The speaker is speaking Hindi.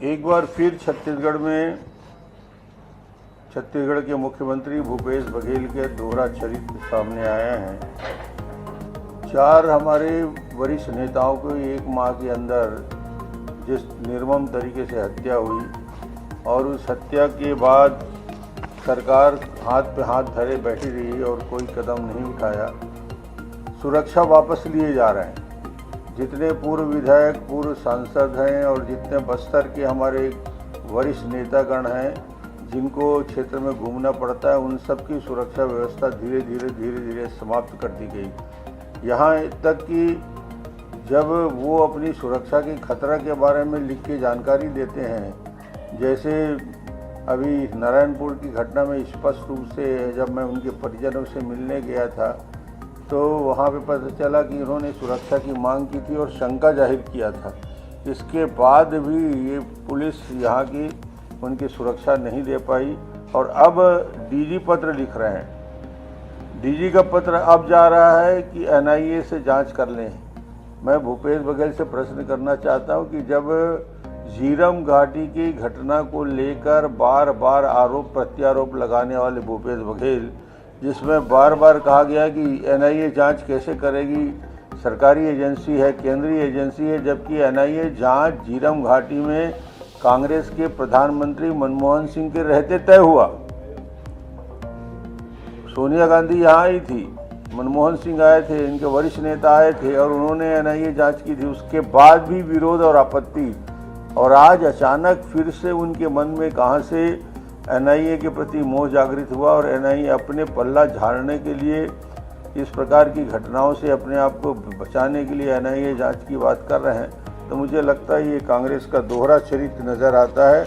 एक बार फिर छत्तीसगढ़ के मुख्यमंत्री भूपेश बघेल के दोहरा चरित्र सामने आया है। 4 हमारे वरिष्ठ नेताओं को एक माह के अंदर जिस निर्मम तरीके से हत्या हुई और उस हत्या के बाद सरकार हाथ पे हाथ धरे बैठी रही और कोई कदम नहीं उठाया। सुरक्षा वापस लिए जा रहे हैं। जितने पूर्व विधायक, पूर्व सांसद हैं और जितने बस्तर के हमारे वरिष्ठ नेतागण हैं जिनको क्षेत्र में घूमना पड़ता है, उन सब की सुरक्षा व्यवस्था धीरे धीरे समाप्त कर दी गई। यहाँ तक कि जब वो अपनी सुरक्षा के खतरा के बारे में लिख के जानकारी देते हैं, जैसे अभी नारायणपुर की घटना में स्पष्ट रूप से जब मैं उनके परिजनों से मिलने गया था तो वहाँ पे पता चला कि उन्होंने सुरक्षा की मांग की थी और शंका जाहिर किया था। इसके बाद भी ये पुलिस यहाँ की उनकी सुरक्षा नहीं दे पाई और अब डीजी पत्र लिख रहे हैं। डीजी का पत्र अब जा रहा है कि एनआईए से जांच कर लें। मैं भूपेश बघेल से प्रश्न करना चाहता हूँ कि जब झीरम घाटी की घटना को लेकर बार बार आरोप प्रत्यारोप लगाने वाले भूपेश बघेल, जिसमें बार बार कहा गया कि एनआईए जांच कैसे करेगी, सरकारी एजेंसी है, केंद्रीय एजेंसी है, जबकि एनआईए जांच झीरम घाटी में कांग्रेस के प्रधानमंत्री मनमोहन सिंह के रहते तय हुआ। सोनिया गांधी यहाँ आई थी, मनमोहन सिंह आए थे, इनके वरिष्ठ नेता आए थे और उन्होंने एनआईए जांच की थी। उसके बाद भी विरोध और आपत्ति, और आज अचानक फिर से उनके मन में कहां से एनआईए के प्रति मोह जागृत हुआ और एनआईए अपने पल्ला झाड़ने के लिए, इस प्रकार की घटनाओं से अपने आप को बचाने के लिए एनआईए जांच की बात कर रहे हैं। तो मुझे लगता है ये कांग्रेस का दोहरा चरित्र नज़र आता है।